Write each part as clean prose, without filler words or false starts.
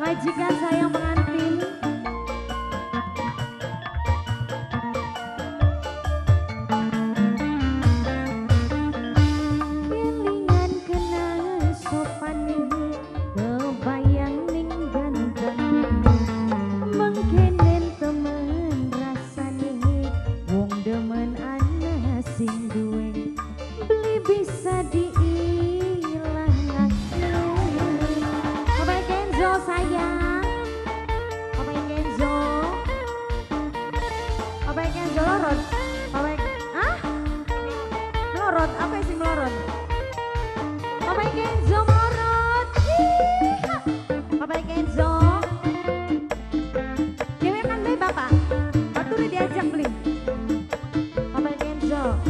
Majikan saya pengantin. Kelingan kenal sopan kebayang ning ganteng. Mengkenen temen rasane wong demen ana sing duwe. Beli bisa diilangake. Bapak Kenzo sayang. Bapak Kenzo. Bapak Kenzo lorot. Bapak ah? Melorot, apa sih melorot? Bapak Kenzo melorot. Bapak Kenzo. Dewe kan beli Bapak. Waktu diajak beli. Bapak Kenzo.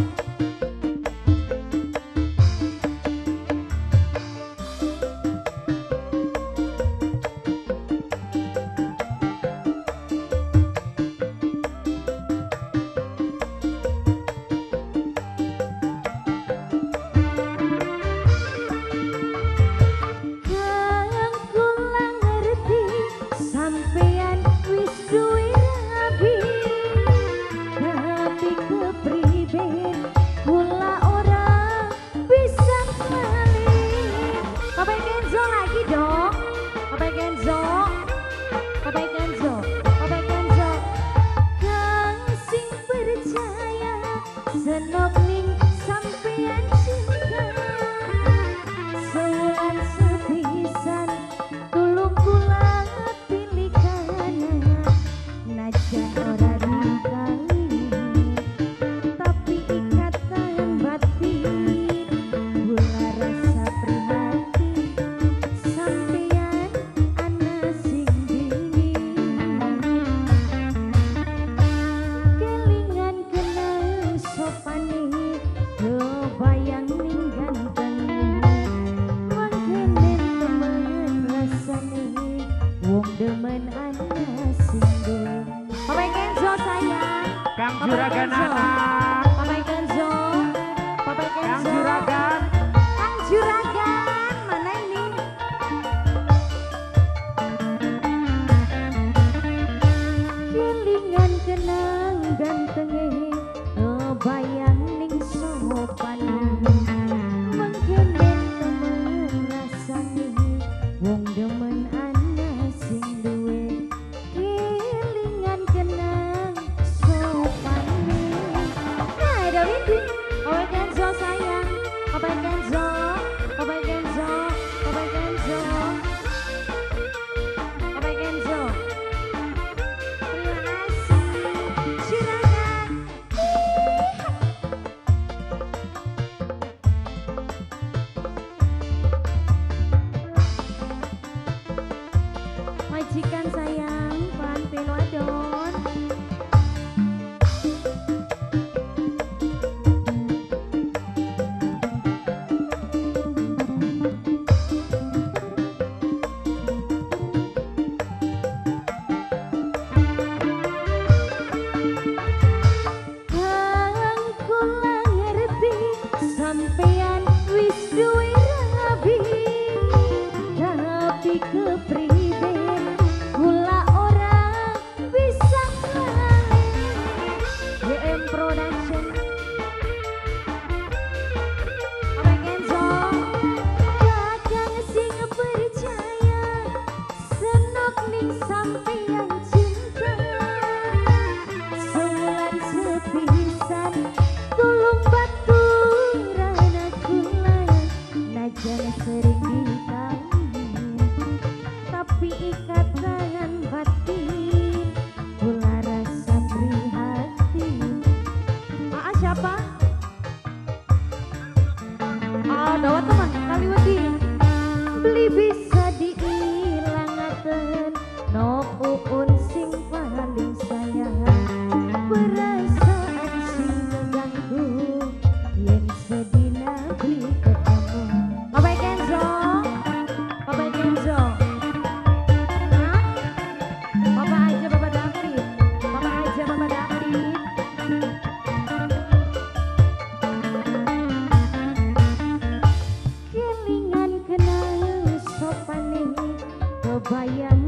Senok ning sampean cinta seulan sepisan tulung kula pilihan najan ora dikali tapi ikatan batin kula rasa prihatin sampean ana sing dingin kelingan kenal sopane kebayang ning ganteng mangkene temen rasane wong demen ana sing duwe. Bapak Kenzo sayang. Kang Juragan anak. Bapak Kenzo. Bapak Kenzo. Kang Juragan. Kang Juragan mana ini? Kelingan kenang gantenge kebayang ning sopane mengkenen temen rasane wong demen ana sing duwe kelingan kenang sopane. Nah ada Windy. Bapak Kenzo sayang. Bapak Kenzo. Bapak Kenzo. Bapak Kenzo. Bapak Kenzo. Terima kasih. Juragan. Majikan sayang, pengantin wadon. Kang kula ngerti sampean wis duwe rabi tapi kepriben kula ora bisa ngalih. YM Production. Bapak Kenzo. Kakang sing percaya senok ning sampean cinta seulan sepisan tulung baturan kula najan sering ditanggung tapi ikatan batin kula rasa prihatin. Siapa? Dawat teman kali wedi beli bisa diilang kebayang